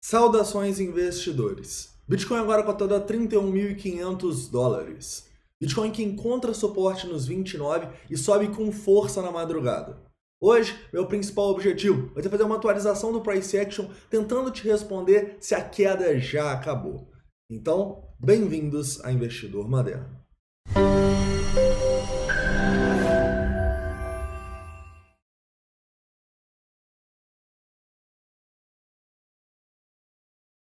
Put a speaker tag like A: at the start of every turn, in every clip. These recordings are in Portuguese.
A: Saudações investidores. Bitcoin agora cotado a $31.500. Bitcoin que encontra suporte nos 29 e sobe com força na madrugada. Hoje, meu principal objetivo vai ser fazer uma atualização do Price Action tentando te responder se a queda já acabou. Então, bem-vindos a Investidor Moderno.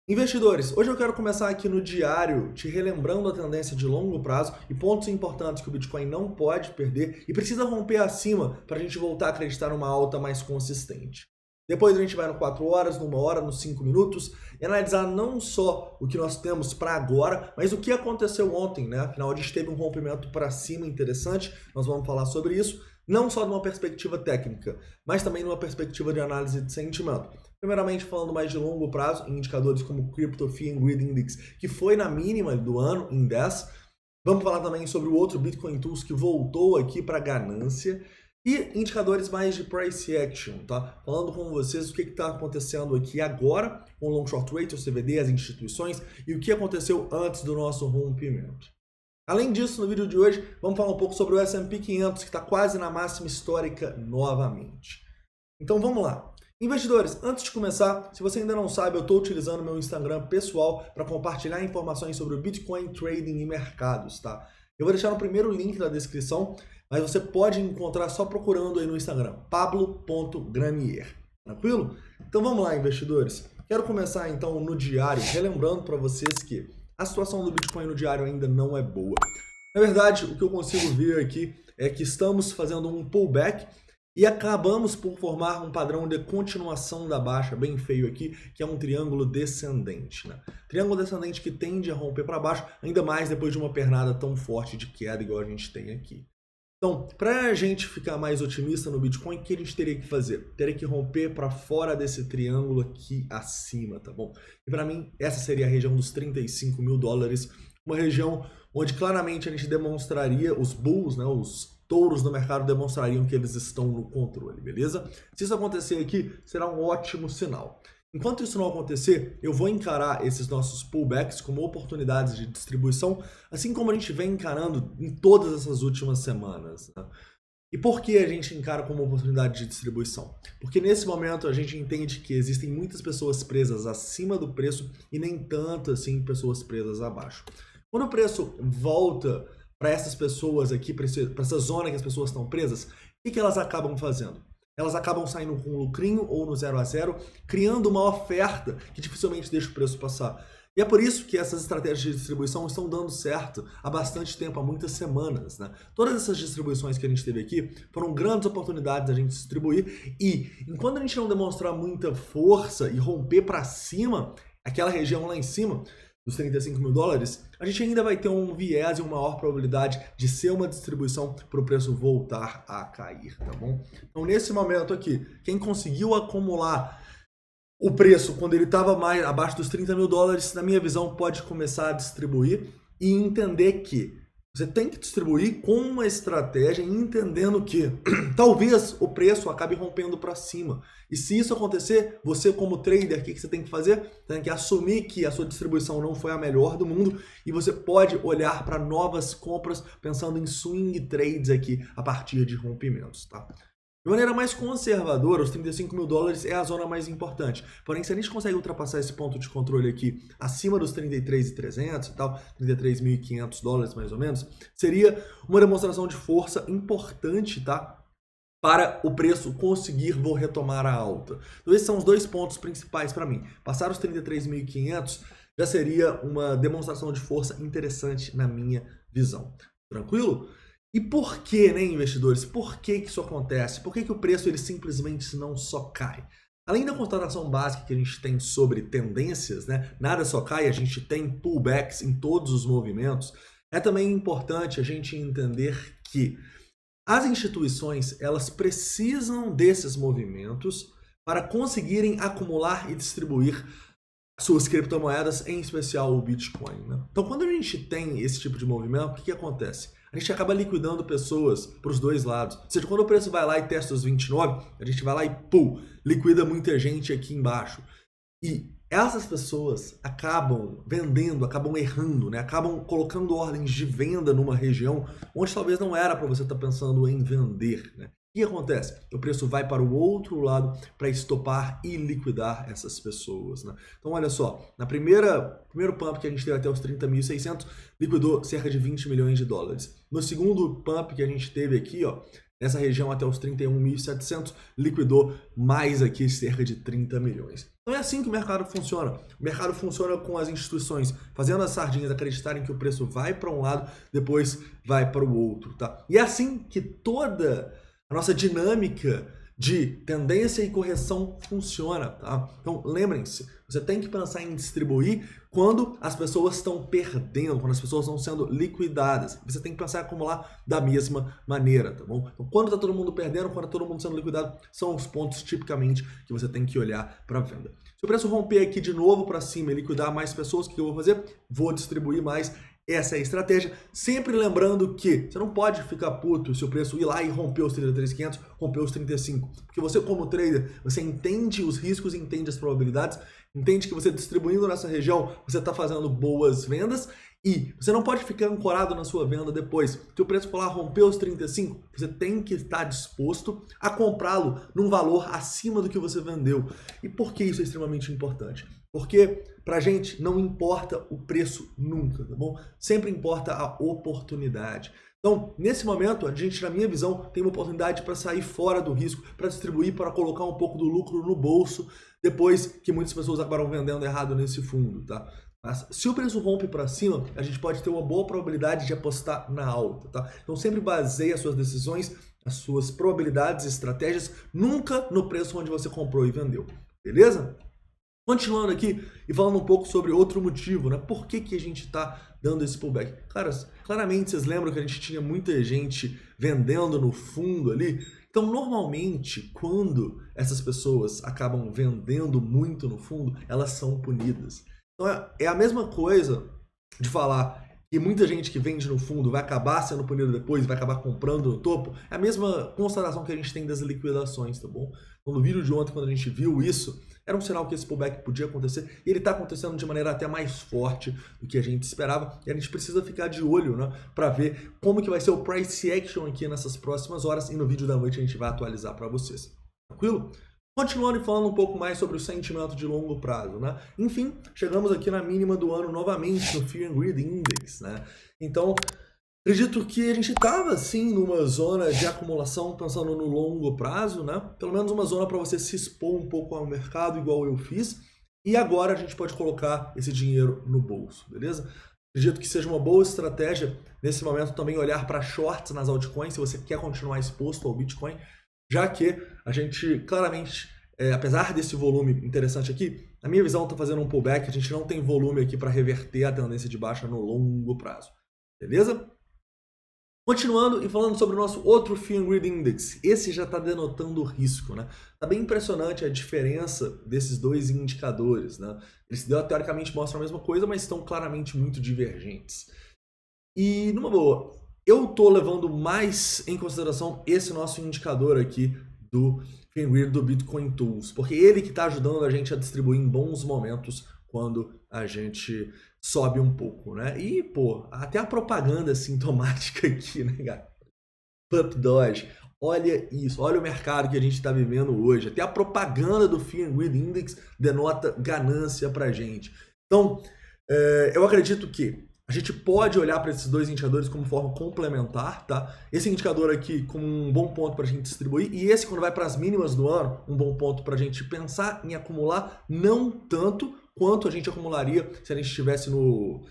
A: Investidores, hoje eu quero começar aqui no diário te relembrando a tendência de longo prazo e pontos importantes que o Bitcoin não pode perder e precisa romper acima para a gente voltar a acreditar numa alta mais consistente. Depois a gente vai no 4 horas, numa hora, nos 5 minutos e analisar não só o que nós temos para agora, mas o que aconteceu ontem, né? Afinal, a gente teve um rompimento para cima interessante, nós vamos falar sobre isso, não só de uma perspectiva técnica, mas também numa perspectiva de análise de sentimento. Primeiramente, falando mais de longo prazo, em indicadores como o Crypto Fear and Greed Index, que foi na mínima do ano, em 10. Vamos falar também sobre o outro Bitcoin Tools, que voltou aqui para ganância. E indicadores mais de Price Action, tá? Falando com vocês o que está acontecendo aqui agora, com o Long Short Rate, o CVD, as instituições, e o que aconteceu antes do nosso rompimento. Além disso, no vídeo de hoje, vamos falar um pouco sobre o S&P 500, que está quase na máxima histórica novamente. Então vamos lá. Investidores, antes de começar, se você ainda não sabe, eu estou utilizando meu Instagram pessoal para compartilhar informações sobre o Bitcoin Trading e mercados, tá? Eu vou deixar no primeiro link da descrição, mas você pode encontrar só procurando aí no Instagram, pablo.granier, tranquilo? Então vamos lá, investidores. Quero começar então no diário, relembrando para vocês que a situação do Bitcoin no diário ainda não é boa. Na verdade, o que eu consigo ver aqui é que estamos fazendo um pullback e acabamos por formar um padrão de continuação da baixa, bem feio aqui, que é um triângulo descendente, né? Triângulo descendente que tende a romper para baixo, ainda mais depois de uma pernada tão forte de queda igual a gente tem aqui. Então, para a gente ficar mais otimista no Bitcoin, o que a gente teria que fazer? Teria que romper para fora desse triângulo aqui acima, tá bom? E para mim, essa seria a região dos $35.000, uma região onde claramente a gente demonstraria, os bulls, né, os touros do mercado demonstrariam que eles estão no controle, beleza? Se isso acontecer aqui, será um ótimo sinal. Enquanto isso não acontecer, eu vou encarar esses nossos pullbacks como oportunidades de distribuição, assim como a gente vem encarando em todas essas últimas semanas, né? E por que a gente encara como oportunidade de distribuição? Porque nesse momento a gente entende que existem muitas pessoas presas acima do preço e nem tanto assim pessoas presas abaixo. Quando o preço volta para essas pessoas aqui, para essa zona que as pessoas estão presas, o que elas acabam fazendo? Elas acabam saindo com um lucrinho ou no 0 a 0, criando uma oferta que dificilmente deixa o preço passar. E é por isso que essas estratégias de distribuição estão dando certo há bastante tempo, há muitas semanas, né? Todas essas distribuições que a gente teve aqui foram grandes oportunidades da gente distribuir e enquanto a gente não demonstrar muita força e romper para cima, aquela região lá em cima, dos $35.000, a gente ainda vai ter um viés e uma maior probabilidade de ser uma distribuição para o preço voltar a cair, tá bom? Então, nesse momento aqui, quem conseguiu acumular o preço quando ele estava mais abaixo dos $30.000, na minha visão, pode começar a distribuir e entender que você tem que distribuir com uma estratégia, entendendo que talvez o preço acabe rompendo para cima. E se isso acontecer, você como trader, o que você tem que fazer? Tem que assumir que a sua distribuição não foi a melhor do mundo e você pode olhar para novas compras pensando em swing trades aqui a partir de rompimentos, tá? De maneira mais conservadora, os $35.000 é a zona mais importante. Porém, se a gente consegue ultrapassar esse ponto de controle aqui acima dos 33.300 e tal, $33.500 mais ou menos, seria uma demonstração de força importante, tá? Para o preço conseguir retomar a alta. Então esses são os dois pontos principais para mim. Passar os 33.500 já seria uma demonstração de força interessante na minha visão. Tranquilo? E por que, né, investidores? Por que isso acontece? Por que o preço ele simplesmente não só cai? Além da constatação básica que a gente tem sobre tendências, né, nada só cai, a gente tem pullbacks em todos os movimentos, é também importante a gente entender que as instituições elas precisam desses movimentos para conseguirem acumular e distribuir suas criptomoedas, em especial o Bitcoin, né? Então, quando a gente tem esse tipo de movimento, o que acontece? A gente acaba liquidando pessoas para os dois lados. Ou seja, quando o preço vai lá e testa os 29, a gente vai lá e liquida muita gente aqui embaixo. E essas pessoas acabam vendendo, acabam errando, né? Acabam colocando ordens de venda numa região onde talvez não era para você estar pensando em vender, né? O que acontece? O preço vai para o outro lado para estopar e liquidar essas pessoas, né? Então, olha só, primeiro pump que a gente teve até os 30.600, liquidou cerca de 20 milhões de dólares. No segundo pump que a gente teve aqui, ó, nessa região até os 31.700, liquidou mais aqui cerca de 30 milhões. Então é assim que o mercado funciona. O mercado funciona com as instituições fazendo as sardinhas acreditarem que o preço vai para um lado, depois vai para o outro, tá? E é assim que toda a nossa dinâmica de tendência e correção funciona, tá? Então lembrem-se, você tem que pensar em distribuir quando as pessoas estão perdendo, quando as pessoas estão sendo liquidadas. Você tem que pensar em acumular da mesma maneira, tá bom? Então quando está todo mundo perdendo, quando está todo mundo sendo liquidado, são os pontos tipicamente que você tem que olhar para a venda. Se o preço romper aqui de novo para cima e liquidar mais pessoas, o que eu vou fazer? Vou distribuir mais. Essa é a estratégia, sempre lembrando que você não pode ficar puto se o preço ir lá e romper os 33.500, romper os 35, porque você como trader, você entende os riscos, entende as probabilidades, entende que você distribuindo nessa região, você está fazendo boas vendas e você não pode ficar ancorado na sua venda depois. Se o preço for lá romper os 35, você tem que estar disposto a comprá-lo num valor acima do que você vendeu. E por que isso é extremamente importante? Porque pra gente não importa o preço nunca, tá bom? Sempre importa a oportunidade. Então, nesse momento, a gente, na minha visão, tem uma oportunidade para sair fora do risco, para distribuir, para colocar um pouco do lucro no bolso, depois que muitas pessoas acabaram vendendo errado nesse fundo, tá? Mas se o preço rompe para cima, a gente pode ter uma boa probabilidade de apostar na alta, tá? Então sempre baseie as suas decisões, as suas probabilidades e estratégias, nunca no preço onde você comprou e vendeu, beleza? Continuando aqui e falando um pouco sobre outro motivo, né? Por que a gente está dando esse pullback? Caras, claramente vocês lembram que a gente tinha muita gente vendendo no fundo ali? Então, normalmente, quando essas pessoas acabam vendendo muito no fundo, elas são punidas. Então, é a mesma coisa de falar que muita gente que vende no fundo vai acabar sendo punida depois, vai acabar comprando no topo. É a mesma constatação que a gente tem das liquidações, tá bom? Então, no vídeo de ontem, quando a gente viu isso, era um sinal que esse pullback podia acontecer e ele está acontecendo de maneira até mais forte do que a gente esperava e a gente precisa ficar de olho, né, para ver como que vai ser o price action aqui nessas próximas horas e no vídeo da noite a gente vai atualizar para vocês. Tranquilo? Continuando e falando um pouco mais sobre o sentimento de longo prazo, né? Enfim, chegamos aqui na mínima do ano novamente no Fear and Greed Index, né? Então, acredito que a gente estava, sim, numa zona de acumulação, pensando no longo prazo, né? Pelo menos uma zona para você se expor um pouco ao mercado, igual eu fiz. E agora a gente pode colocar esse dinheiro no bolso, beleza? Acredito que seja uma boa estratégia, nesse momento, também olhar para shorts nas altcoins, se você quer continuar exposto ao Bitcoin, já que a gente, claramente, apesar desse volume interessante aqui, a minha visão está fazendo um pullback, a gente não tem volume aqui para reverter a tendência de baixa no longo prazo, beleza? Continuando e falando sobre o nosso outro Fear and Greed Index, esse já está denotando risco, né? Tá bem impressionante a diferença desses dois indicadores, né? Eles teoricamente mostram a mesma coisa, mas estão claramente muito divergentes. E, numa boa, eu tô levando mais em consideração esse nosso indicador aqui do Fear and Greed do Bitcoin Tools, porque ele que está ajudando a gente a distribuir em bons momentos quando a gente sobe um pouco, né? E, pô, até a propaganda sintomática aqui, né, cara? Pup Doge, olha isso, olha o mercado que a gente está vivendo hoje. Até a propaganda do Fear and Greed Index denota ganância pra gente. Então, eu acredito que a gente pode olhar para esses dois indicadores como forma complementar, tá? Esse indicador aqui como um bom ponto para a gente distribuir e esse quando vai para as mínimas do ano, um bom ponto para a gente pensar em acumular, não tanto quanto a gente acumularia se a gente estivesse no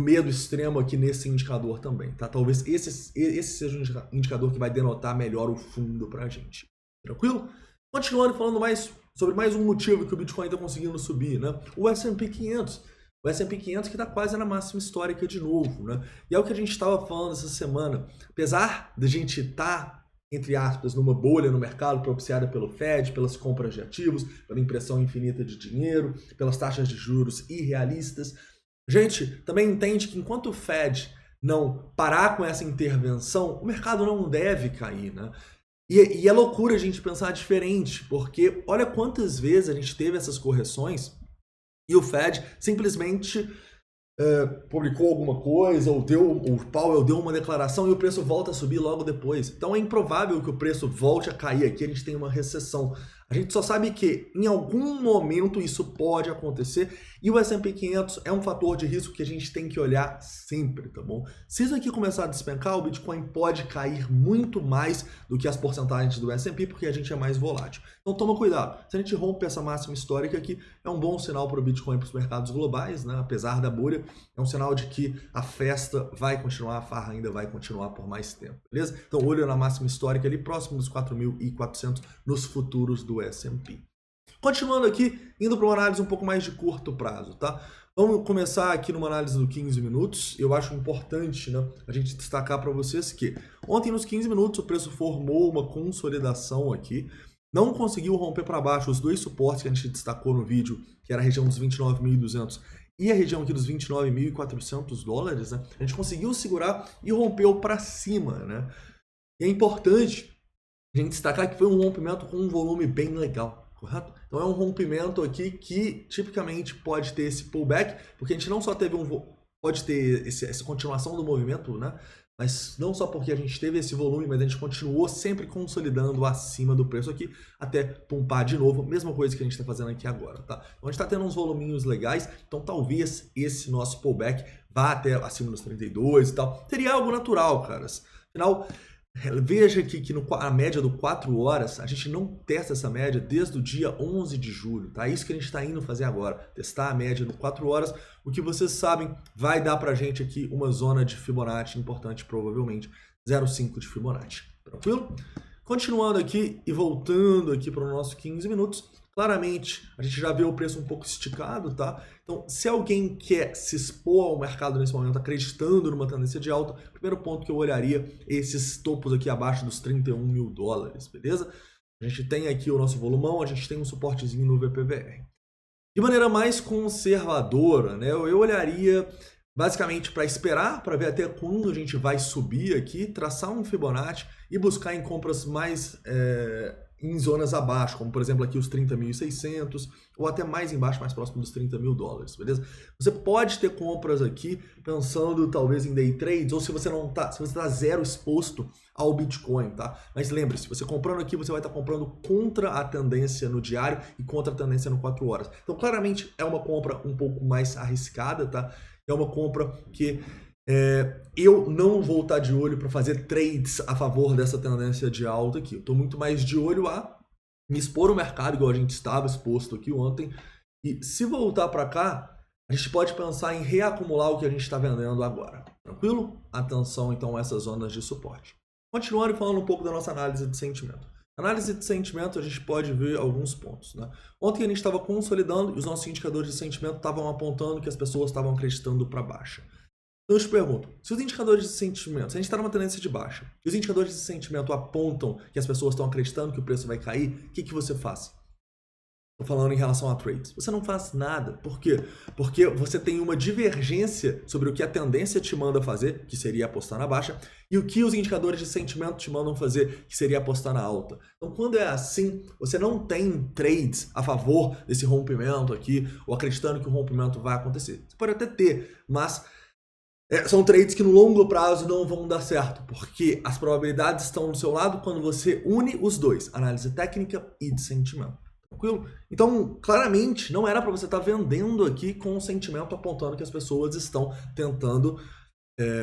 A: medo extremo aqui nesse indicador também, tá? Talvez esse seja um indicador que vai denotar melhor o fundo para a gente. Tranquilo? Continuando falando sobre mais um motivo que o Bitcoin está conseguindo subir, né? O S&P 500. O S&P 500 que está quase na máxima histórica de novo, né? E é o que a gente estava falando essa semana. Apesar de a gente estar, entre aspas, numa bolha no mercado propiciada pelo Fed, pelas compras de ativos, pela impressão infinita de dinheiro, pelas taxas de juros irrealistas, a gente também entende que enquanto o Fed não parar com essa intervenção, o mercado não deve cair, né? E é loucura a gente pensar diferente, porque olha quantas vezes a gente teve essas correções e o Fed simplesmente publicou alguma coisa, ou o Powell deu uma declaração e o preço volta a subir logo depois. Então é improvável que o preço volte a cair aqui, a gente tem uma recessão. A gente só sabe que em algum momento isso pode acontecer e o S&P 500 é um fator de risco que a gente tem que olhar sempre, tá bom? Se isso aqui começar a despencar, o Bitcoin pode cair muito mais do que as porcentagens do S&P, porque a gente é mais volátil. Então toma cuidado. Se a gente rompe essa máxima histórica aqui, é um bom sinal para o Bitcoin e para os mercados globais, né? Apesar da bolha, é um sinal de que a festa vai continuar, a farra ainda vai continuar por mais tempo, beleza? Então olho na máxima histórica ali, próximo dos 4.400 nos futuros do S&P. Continuando aqui, indo para uma análise um pouco mais de curto prazo, tá? Vamos começar aqui numa análise do 15 minutos. Eu acho importante, né, a gente destacar para vocês que ontem nos 15 minutos o preço formou uma consolidação aqui, não conseguiu romper para baixo os dois suportes que a gente destacou no vídeo, que era a região dos 29.200 e a região aqui dos 29.400 dólares, né? A gente conseguiu segurar e rompeu para cima, né? E é importante a gente destacar que foi um rompimento com um volume bem legal, correto? Então é um rompimento aqui que tipicamente pode ter esse pullback, porque a gente não só teve pode ter essa continuação do movimento, né? Mas não só porque a gente teve esse volume, mas a gente continuou sempre consolidando acima do preço aqui, até pumpar de novo, mesma coisa que a gente está fazendo aqui agora, tá? Então a gente está tendo uns voluminhos legais, então talvez esse nosso pullback vá até acima dos 32 e tal. Seria algo natural, caras. Afinal, veja aqui que a média do 4 horas, a gente não testa essa média desde o dia 11 de julho, tá? É isso que a gente está indo fazer agora, testar a média do 4 horas. O que vocês sabem vai dar pra gente aqui uma zona de Fibonacci importante, provavelmente 0,5 de Fibonacci, tranquilo? Continuando aqui e voltando aqui para o nosso 15 minutos, claramente a gente já vê o preço um pouco esticado, tá? Então, se alguém quer se expor ao mercado nesse momento acreditando numa tendência de alta, o primeiro ponto que eu olharia é esses topos aqui abaixo dos 31 mil dólares, beleza? A gente tem aqui o nosso volumão, a gente tem um suportezinho no VPVR. De maneira mais conservadora, né, eu olharia basicamente para esperar, para ver até quando a gente vai subir aqui, traçar um Fibonacci e buscar em compras mais em zonas abaixo, como por exemplo aqui os 30.600 ou até mais embaixo, mais próximo dos 30 mil dólares, beleza? Você pode ter compras aqui pensando talvez em day trades ou se você não tá, se você está zero exposto ao Bitcoin, tá? Mas lembre-se, você comprando aqui, você vai estar comprando contra a tendência no diário e contra a tendência no 4 horas. Então claramente é uma compra um pouco mais arriscada, tá? É uma compra que eu não vou estar de olho para fazer trades a favor dessa tendência de alta aqui. Eu estou muito mais de olho a me expor o mercado, igual a gente estava exposto aqui ontem. E se voltar para cá, a gente pode pensar em reacumular o que a gente está vendendo agora. Tranquilo? Atenção então a essas zonas de suporte. Continuando falando um pouco da nossa análise de sentimento. Análise de sentimento, a gente pode ver alguns pontos, né? Ontem a gente estava consolidando e os nossos indicadores de sentimento estavam apontando que as pessoas estavam acreditando para baixa. Então eu te pergunto, se os indicadores de sentimento, se a gente está numa tendência de baixa, e os indicadores de sentimento apontam que as pessoas estão acreditando que o preço vai cair, o que você faz? Estou falando em relação a trades. Você não faz nada. Por quê? Porque você tem uma divergência sobre o que a tendência te manda fazer, que seria apostar na baixa, e o que os indicadores de sentimento te mandam fazer, que seria apostar na alta. Então, quando é assim, você não tem trades a favor desse rompimento aqui, ou acreditando que o rompimento vai acontecer. Você pode até ter, mas são trades que no longo prazo não vão dar certo, porque as probabilidades estão do seu lado quando você une os dois, análise técnica e de sentimento. Tranquilo? Então, claramente, não era para você estar vendendo aqui com o sentimento apontando que as pessoas estão tentando,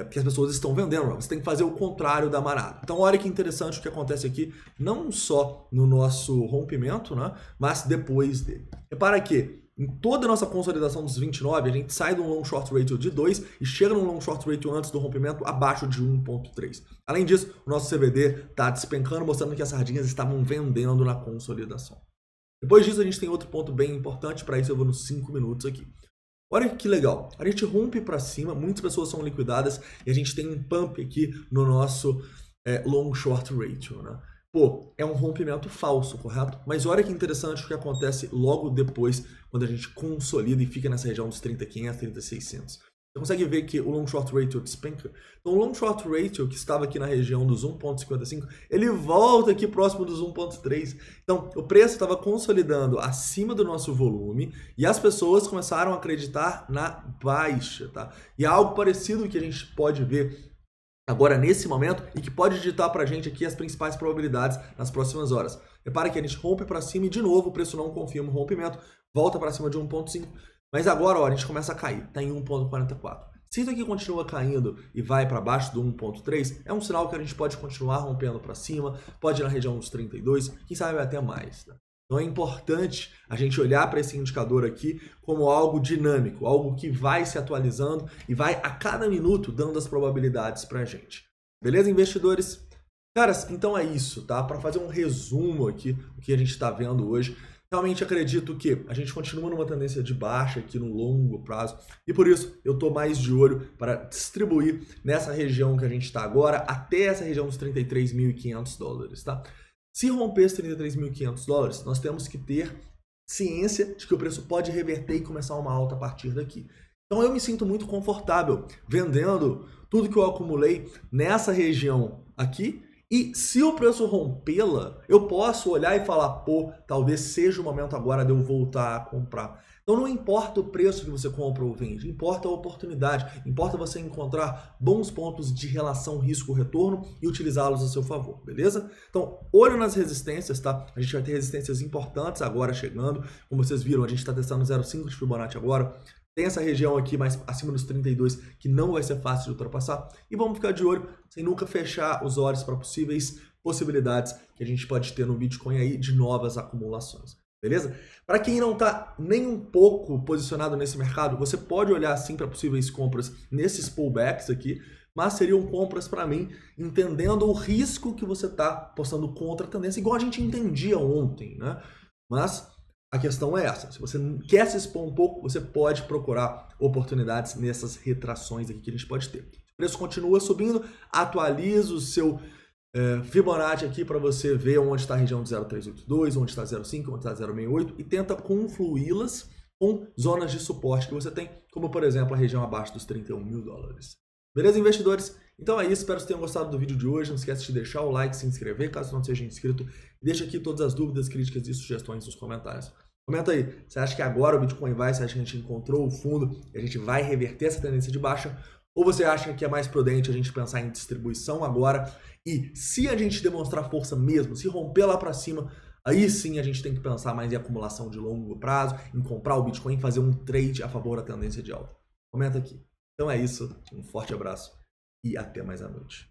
A: que as pessoas estão vendendo. Você tem que fazer o contrário da marada. Então, olha que interessante o que acontece aqui, não só no nosso rompimento, né, mas depois dele. Repara que em toda a nossa consolidação dos 29, a gente sai de um long short ratio de 2 e chega num long short ratio antes do rompimento abaixo de 1.3. Além disso, o nosso CVD está despencando, mostrando que as sardinhas estavam vendendo na consolidação. Depois disso, a gente tem outro ponto bem importante, para isso eu vou nos 5 minutos aqui. Olha que legal, a gente rompe para cima, muitas pessoas são liquidadas e a gente tem um pump aqui no nosso long short ratio, né? Pô, é um rompimento falso, correto? Mas olha que interessante o que acontece logo depois, quando a gente consolida e fica nessa região dos 30.500, 30.600. Você consegue ver que o long short ratio despenca. Então o long short ratio, que estava aqui na região dos 1,55, ele volta aqui próximo dos 1,3. Então o preço estava consolidando acima do nosso volume e as pessoas começaram a acreditar na baixa, tá? E é algo parecido que a gente pode ver agora nesse momento e que pode digitar para a gente aqui as principais probabilidades nas próximas horas. Repara que a gente rompe para cima e de novo o preço não confirma o rompimento, volta para cima de 1,5. Mas agora, ó, a gente começa a cair, está em 1,44. Se isso aqui continua caindo e vai para baixo do 1,3, é um sinal que a gente pode continuar rompendo para cima, pode ir na região dos 32, quem sabe até mais. Né? Então é importante a gente olhar para esse indicador aqui como algo dinâmico, algo que vai se atualizando e vai a cada minuto dando as probabilidades para a gente. Beleza, investidores? Caras, então é isso, tá? Para fazer um resumo aqui do que a gente está vendo hoje, realmente acredito que a gente continua numa tendência de baixa aqui no longo prazo e por isso eu estou mais de olho para distribuir nessa região que a gente está agora até essa região dos 33.500 dólares, tá? Se romper esses 33.500 dólares, nós temos que ter ciência de que o preço pode reverter e começar uma alta a partir daqui. Então eu me sinto muito confortável vendendo tudo que eu acumulei nessa região aqui. E se o preço rompê-la, eu posso olhar e falar, pô, talvez seja o momento agora de eu voltar a comprar. Então não importa o preço que você compra ou vende, importa a oportunidade, importa você encontrar bons pontos de relação risco-retorno e utilizá-los a seu favor, beleza? Então, olho nas resistências, tá? A gente vai ter resistências importantes agora chegando. Como vocês viram, a gente está testando 0,5 de Fibonacci agora. Tem essa região aqui mais acima dos 32 que não vai ser fácil de ultrapassar. E vamos ficar de olho sem nunca fechar os olhos para possíveis possibilidades que a gente pode ter no Bitcoin aí de novas acumulações. Beleza? Para quem não está nem um pouco posicionado nesse mercado, você pode olhar sim para possíveis compras nesses pullbacks aqui, mas seriam compras para mim entendendo o risco que você está postando contra a tendência, igual a gente entendia ontem, né? Mas a questão é essa, se você quer se expor um pouco, você pode procurar oportunidades nessas retrações aqui que a gente pode ter. O preço continua subindo, atualiza o seu Fibonacci aqui para você ver onde está a região de 0,382, onde está 0,5, onde está 0,68 e tenta confluí-las com zonas de suporte que você tem, como por exemplo a região abaixo dos 31 mil dólares. Beleza, investidores? Então é isso, espero que vocês tenham gostado do vídeo de hoje. Não esquece de deixar o like, se inscrever caso não seja inscrito. E deixa aqui todas as dúvidas, críticas e sugestões nos comentários. Comenta aí, você acha que agora o Bitcoin vai, você acha que a gente encontrou o fundo e a gente vai reverter essa tendência de baixa? Ou você acha que é mais prudente a gente pensar em distribuição agora e se a gente demonstrar força mesmo, se romper lá para cima, aí sim a gente tem que pensar mais em acumulação de longo prazo, em comprar o Bitcoin e fazer um trade a favor da tendência de alta? Comenta aqui. Então é isso, um forte abraço e até mais à noite.